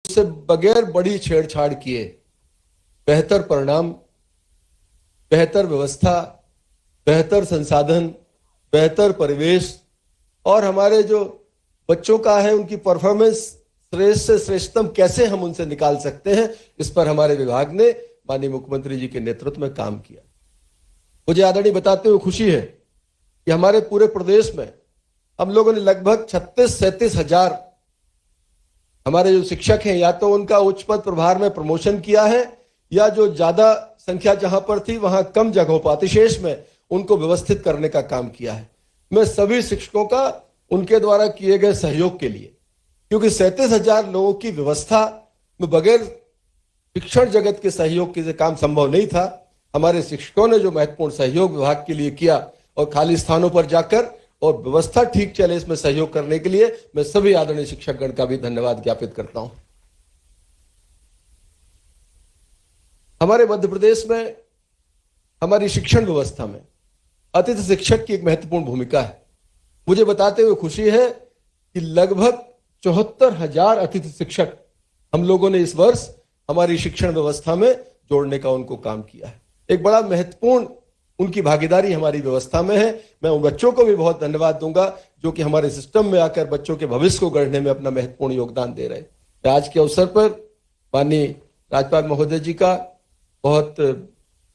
उससे बगैर बड़ी छेड़छाड़ किए बेहतर परिणाम, बेहतर व्यवस्था, बेहतर संसाधन, बेहतर परिवेश और हमारे जो बच्चों का है उनकी परफॉर्मेंस श्रेष्ठ से श्रेष्ठतम कैसे हम उनसे निकाल सकते हैं, इस पर हमारे विभाग ने माननीय मुख्यमंत्री जी के नेतृत्व में काम किया। मुझे आदरणीय बताते हुए खुशी है कि हमारे पूरे प्रदेश में हम लोगों ने लगभग 36-37 हजार हमारे जो शिक्षक हैं या तो उनका उच्च पद प्रभार में प्रमोशन किया है या जो ज्यादा संख्या जहां पर थी वहां कम जगहों पर अतिशेष में उनको व्यवस्थित करने का काम किया है। मैं सभी शिक्षकों का उनके द्वारा किए गए सहयोग के लिए, क्योंकि 37,000 लोगों की व्यवस्था में बगैर शिक्षण जगत के सहयोग के काम संभव नहीं था। हमारे शिक्षकों ने जो महत्वपूर्ण सहयोग विभाग के लिए किया और खाली स्थानों पर जाकर और व्यवस्था ठीक चले इसमें सहयोग करने के लिए मैं सभी आदरणीय शिक्षकगण का भी धन्यवाद ज्ञापित करता हूं। हमारे मध्य प्रदेश में हमारी शिक्षण व्यवस्था में अतिथि शिक्षक की एक महत्वपूर्ण भूमिका है। मुझे बताते हुए खुशी है कि लगभग 74,000 अतिथि शिक्षक हम लोगों ने इस वर्ष हमारी शिक्षण व्यवस्था में जोड़ने का उनको काम किया है। एक बड़ा महत्वपूर्ण उनकी भागीदारी हमारी व्यवस्था में है। मैं उन बच्चों को भी बहुत धन्यवाद दूंगा जो कि हमारे सिस्टम में आकर बच्चों के भविष्य को गढ़ने में अपना महत्वपूर्ण योगदान दे रहे हैं। आज के अवसर पर माननीय राज्यपाल महोदय जी का बहुत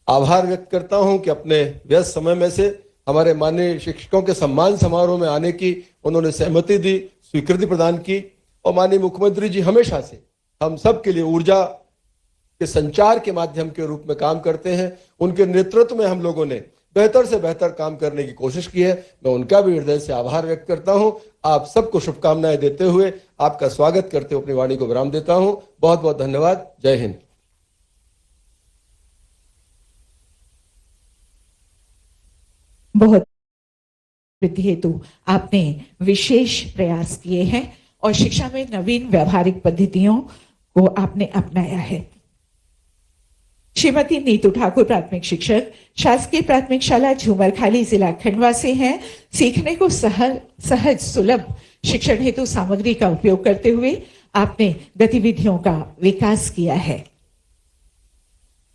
आभार व्यक्त करता हूं कि अपने व्यस्त समय में से हमारे माननीय शिक्षकों के सम्मान समारोह में आने की उन्होंने सहमति दी, स्वीकृति प्रदान की। और माननीय मुख्यमंत्री जी हमेशा से हम सब के लिए ऊर्जा के संचार के माध्यम के रूप में काम करते हैं। उनके नेतृत्व में हम लोगों ने बेहतर से बेहतर काम करने की कोशिश की है। मैं उनका भी हृदय से आभार व्यक्त करता हूं। आप सबको शुभकामनाएं देते हुए आपका स्वागत करते हुए अपनी वाणी को विराम देता हूं। बहुत बहुत धन्यवाद। जय हिंद। बहुत वृद्धि हेतु आपने विशेष प्रयास किए हैं और शिक्षा में नवीन व्यावहारिक पद्धतियों को आपने अपनाया है। श्रीमती नीतू ठाकुर प्राथमिक शिक्षक शासकीय प्राथमिक शाला झूमरखाली जिला खंडवा से हैं। सीखने को सहज सुलभ शिक्षण हेतु सामग्री का उपयोग करते हुए आपने गतिविधियों का विकास किया है।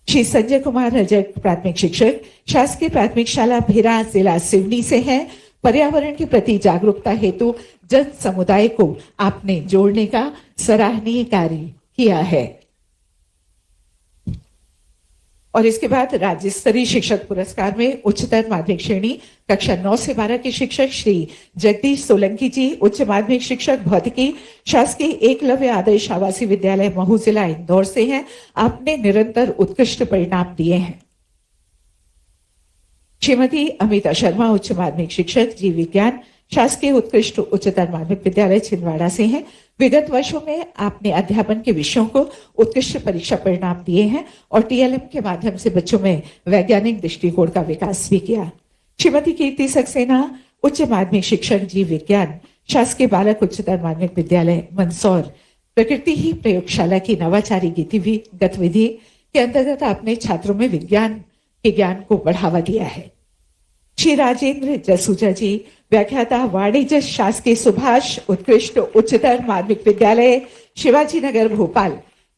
श्री संजय कुमार रजक प्राथमिक शिक्षक शासकीय प्राथमिक शाला भिरा जिला सिवनी से हैं। पर्यावरण के प्रति जागरूकता हेतु जन समुदाय को आपने जोड़ने का सराहनीय कार्य किया है। और इसके बाद राज्य स्तरीय शिक्षक पुरस्कार में उच्चतर माध्यमिक श्रेणी कक्षा 9 से 12 के शिक्षक श्री जगदीश सोलंकी जी, उच्च माध्यमिक शिक्षक भौतिकी शासकीय एकलव्य आदर्श आवासीय विद्यालय महू जिला इंदौर से हैं। आपने निरंतर उत्कृष्ट परिणाम दिए हैं। श्रीमती अमिता शर्मा उच्च माध्यमिक शिक्षक जीव विज्ञान शासकीय उत्कृष्ट उच्चतर माध्यमिक विद्यालय छिंदवाड़ा से हैं। विगत वर्षों में आपने अध्यापन के विषयों को उत्कृष्ट परीक्षा परिणाम दिए हैं और टीएलएम के माध्यम से बच्चों में वैज्ञानिक दृष्टिकोण का विकास भी किया। श्रीमती कीर्ति सक्सेना उच्च माध्यमिक शिक्षक जीव विज्ञान शासकीय बालक उच्चतर माध्यमिक विद्यालय मंदसौर प्रकृति ही प्रयोगशाला की नवाचारी गतिविधि के अंतर्गत आपने छात्रों में विज्ञान के ज्ञान को बढ़ावा दिया है। श्री राजेंद्र जसूजा जी व्याख्याता वाणिज्य शासकीय सुभाष उत्कृष्ट उच्चतर माध्यमिक विद्यालय शिवाजी नगर भोपाल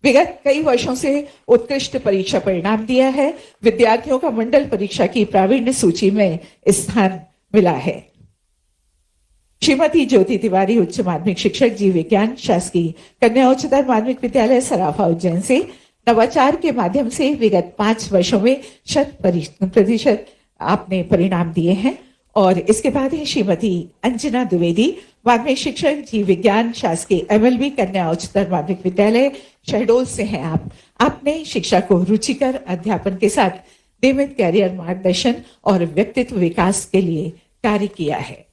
विगत कई वर्षों से उत्कृष्ट परीक्षा परिणाम दिया है। विद्यार्थियों का मंडल परीक्षा की प्रावीण्य सूची में स्थान मिला है। श्रीमती ज्योति तिवारी उच्च माध्यमिक शिक्षक जीव विज्ञान शासकीय कन्या उच्चतर माध्यमिक विद्यालय सराफा उज्जैन से नवाचार के माध्यम से विगत 5 वर्षों में 100% आपने परिणाम दिए हैं। और इसके बाद है श्रीमती अंजना द्विवेदी माध्यमिक शिक्षक जीव विज्ञान शासकीय एमएलबी कन्या उच्चतर माध्यमिक विद्यालय शहडोल से हैं। आपने शिक्षा को रुचिकर अध्यापन के साथ नियमित कैरियर मार्गदर्शन और व्यक्तित्व विकास के लिए कार्य किया है।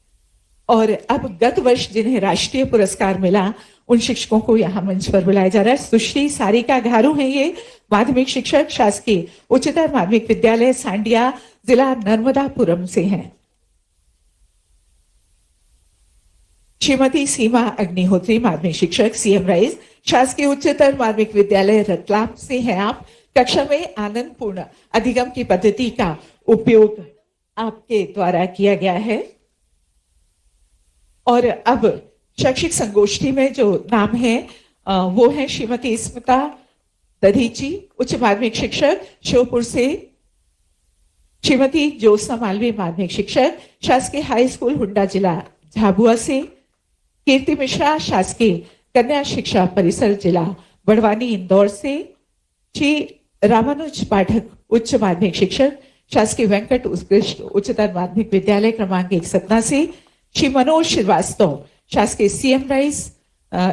और अब गत वर्ष जिन्हें राष्ट्रीय पुरस्कार मिला उन शिक्षकों को यहाँ मंच पर बुलाया जा रहा है। सुश्री सारिका घारू हैं ये माध्यमिक शिक्षक शासकीय उच्चतर माध्यमिक विद्यालय सांडिया जिला नर्मदापुरम से हैं। श्रीमती सीमा अग्निहोत्री माध्यमिक शिक्षक सीएम राइज शासकीय उच्चतर माध्यमिक विद्यालय रतलाम से हैं। आप कक्षा में आनंदपूर्ण अधिगम की पद्धति का उपयोग आपके द्वारा किया गया है। और अब शैक्षिक संगोष्ठी में जो नाम है वो है श्रीमती स्मिता दधीची, उच्च माध्यमिक शिक्षक श्योपुर से, श्रीमती ज्योत्सना मालवीय माध्यमिक शिक्षक शासकीय हाई स्कूल हुंडा जिला झाबुआ से, कीर्ति मिश्रा शासकीय कन्या शिक्षा परिसर जिला बड़वानी इंदौर से, श्री रामानुज पाठक उच्च माध्यमिक शिक्षक शासकीय वेंकट उत्कृष्ट उच्चतर माध्यमिक विद्यालय क्रमांक 1 सतना से, श्री मनोज श्रीवास्तव शासकीय सीएम राइस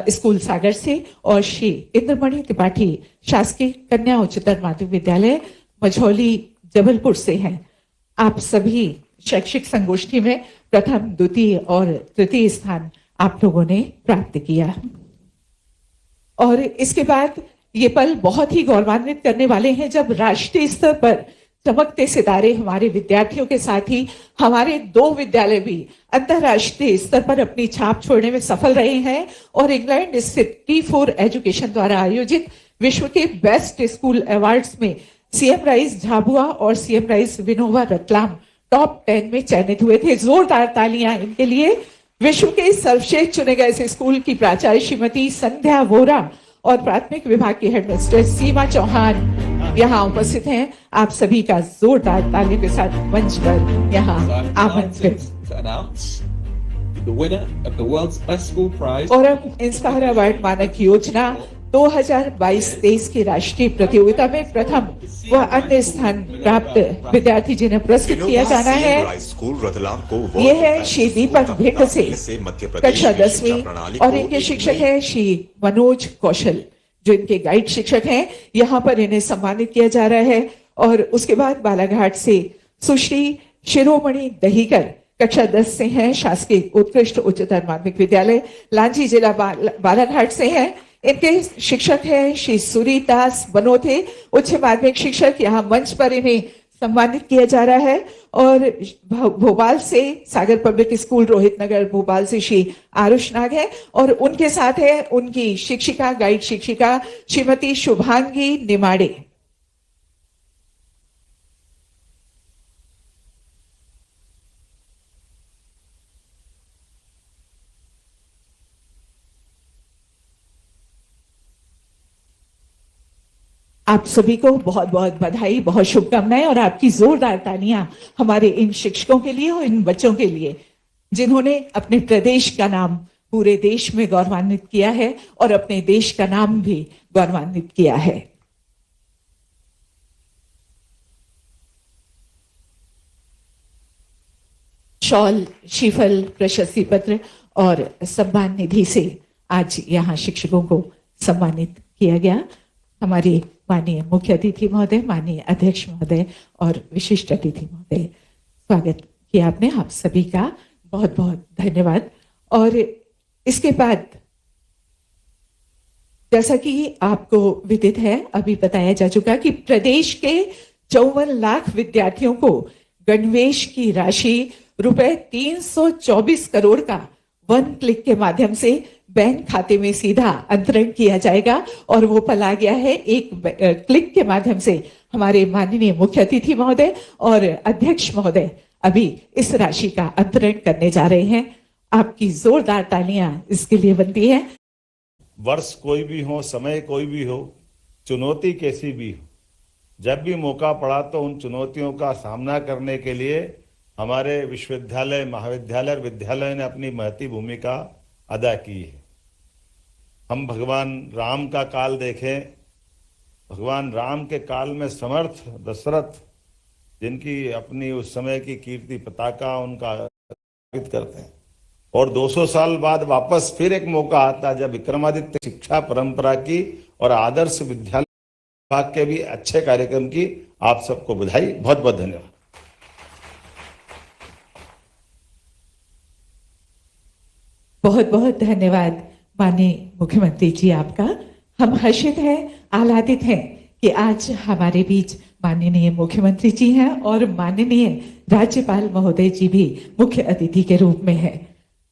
स्कूल सागर से और श्री इंद्रमणि त्रिपाठी शासकीय कन्या उच्चतर माध्यमिक विद्यालय मझौली जबलपुर से हैं। आप सभी शैक्षिक संगोष्ठी में प्रथम, द्वितीय और तृतीय स्थान आप लोगों ने प्राप्त किया। और इसके बाद ये पल बहुत ही गौरवान्वित करने वाले हैं जब राष्ट्रीय स्तर पर चमकते सितारे हमारे विद्यार्थियों के साथ ही हमारे 2 विद्यालय भी अंतरराष्ट्रीय स्तर पर अपनी छाप छोड़ने में सफल रहे हैं और इंग्लैंड स्थित T4 एजुकेशन द्वारा आयोजित विश्व के बेस्ट स्कूल अवार्ड्स में सीएम राइस झाबुआ और CM rice Vinoba Ratlam top 10 में चयनित हुए थे। जोरदार तालियां इनके लिए। विश्व के सर्वश्रेष्ठ चुने गए इस स्कूल की प्राचार्य श्रीमती संध्या वोरा और प्राथमिक विभाग की हेडमिस्ट्रेस सीमा चौहान यहाँ उपस्थित हैं। आप सभी का जोरदार तालियों के साथ मंच पर यहाँ आमंत्रित। और अब इंस्पायर अवार्ड मानक योजना 2022-23 की राष्ट्रीय प्रतियोगिता में प्रथम व अन्य स्थान प्राप्त विद्यार्थी जिन्हें पुरस्कृत किया जाना है, ये है श्री दीपक भिंड से कक्षा 10वीं और इनके शिक्षक है श्री मनोज कौशल जो इनके गाइड शिक्षक हैं। यहाँ पर इन्हें सम्मानित किया जा रहा है। और उसके बाद बालाघाट से सुश्री शिरोमणि दहीकर कक्षा 10 से हैं, शासकीय उत्कृष्ट उच्चतर माध्यमिक विद्यालय लांजी जिला बालाघाट से हैं। इनके शिक्षक हैं श्री सूरीदास बनोथे उच्च माध्यमिक शिक्षक। यहाँ मंच पर इन्हें सम्मानित किया जा रहा है। और भोपाल से सागर पब्लिक स्कूल रोहित नगर भोपाल से श्री आरुष नाग है और उनके साथ है उनकी शिक्षिका गाइड शिक्षिका श्रीमती शुभांगी निमाड़े। आप सभी को बहुत बहुत बधाई, बहुत शुभकामनाएं और आपकी जोरदार तालियां हमारे इन शिक्षकों के लिए और इन बच्चों के लिए जिन्होंने अपने प्रदेश का नाम पूरे देश में गौरवान्वित किया है और अपने देश का नाम भी गौरवान्वित किया है। शॉल, श्रीफल, प्रशस्ति पत्र और सम्मान निधि से आज यहाँ शिक्षकों को सम्मानित किया गया। हमारे माननीय मुख्य अतिथि महोदय, माननीय अध्यक्ष महोदय और विशिष्ट अतिथि महोदय, स्वागत किया आपने। आप सभी का बहुत बहुत धन्यवाद। और इसके बाद जैसा कि आपको विदित है, अभी बताया जा चुका कि प्रदेश के 54 लाख विद्यार्थियों को गणवेश की राशि रुपए 324 करोड़ का 1 क्लिक के माध्यम से बैंक खाते में सीधा अंतरण किया जाएगा। और वो पल आ गया है। एक क्लिक के माध्यम से हमारे माननीय मुख्य अतिथि महोदय और अध्यक्ष महोदय अभी इस राशि का अंतरण करने जा रहे हैं। आपकी जोरदार तालियां इसके लिए बनती है। वर्ष कोई भी हो, समय कोई भी हो, चुनौती कैसी भी हो, जब भी मौका पड़ा तो उन चुनौतियों का सामना करने के लिए हमारे विश्वविद्यालय, महाविद्यालय और विद्यालय ने अपनी महती भूमिका अदा की है। हम भगवान राम का काल देखें, भगवान राम के काल में समर्थ दशरथ जिनकी अपनी उस समय की कीर्ति पताका उनका करते हैं और 200 साल बाद वापस फिर एक मौका आता जब विक्रमादित्य शिक्षा परंपरा की और आदर्श विद्यालय विभाग के भी अच्छे कार्यक्रम की। आप सबको बधाई, बहुत बहुत धन्यवाद। बहुत बहुत धन्यवाद माननीय मुख्यमंत्री जी आपका। हम हर्षित हैं, आह्लादित हैं कि आज हमारे बीच माननीय मुख्यमंत्री जी हैं और माननीय राज्यपाल महोदय जी भी मुख्य अतिथि के रूप में हैं।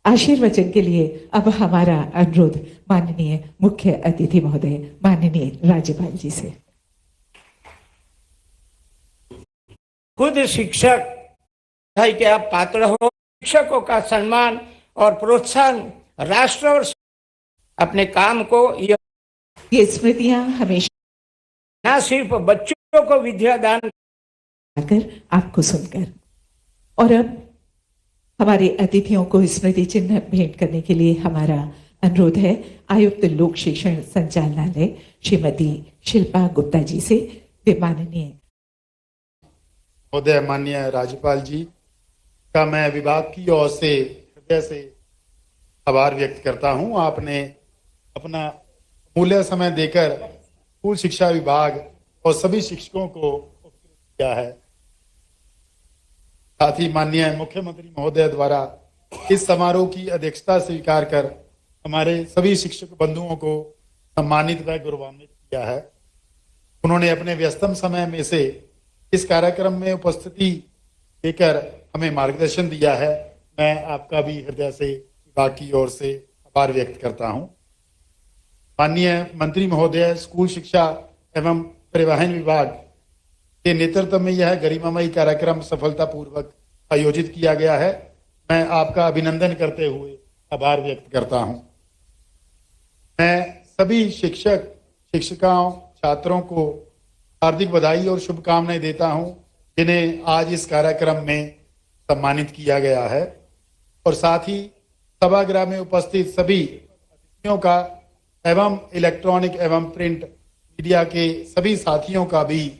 आशीर्वचन के लिए अब हमारा अनुरोध माननीय मुख्य अतिथि महोदय माननीय राज्यपाल जी से। खुद शिक्षक है कि आप पात्र हो। शिक्षकों का सम्मान और प्रोत्साहन राष्ट्र और अपने काम को ये स्मृतियां हमेशा न सिर्फ बच्चों को विद्या दान आकर आपको सुनकर। और अब हमारे अतिथियों को स्मृति चिन्ह भेंट करने के लिए हमारा अनुरोध है आयुक्त लोक शिक्षण संचालनालय श्रीमती शिल्पा गुप्ता जी से। वे माननीय महोदय माननीय राज्यपाल जी का मैं विभाग की ओर से हृदय से आभार व्यक्त करता हूं। आपने अपना मूल्य समय देकर स्कूल शिक्षा विभाग और सभी शिक्षकों को किया है। साथ ही माननीय मुख्यमंत्री महोदय द्वारा इस समारोह की अध्यक्षता स्वीकार कर हमारे सभी शिक्षक बंधुओं को सम्मानित व गौरवान्वित किया है। उन्होंने अपने व्यस्तम समय में से इस कार्यक्रम में उपस्थिति देकर हमें मार्गदर्शन दिया है। मैं आपका भी हृदय से विभाग की ओर से आभार व्यक्त करता हूं। माननीय मंत्री महोदय, स्कूल शिक्षा एवं परिवहन विभाग के नेतृत्व में यह गरिमामयी कार्यक्रम सफलतापूर्वक आयोजित किया गया है। मैं आपका अभिनंदन करते हुए आभार व्यक्त करता हूं। मैं सभी शिक्षक, शिक्षिकाओं, छात्रों को हार्दिक बधाई और शुभकामनाएं देता हूं, जिन्हें आज इस कार्यक्रम में सम्मानित किया गया है। और साथ ही सभागृह में उपस्थित सभी अतिथियों का एवं इलेक्ट्रॉनिक एवं प्रिंट मीडिया के सभी साथियों का भी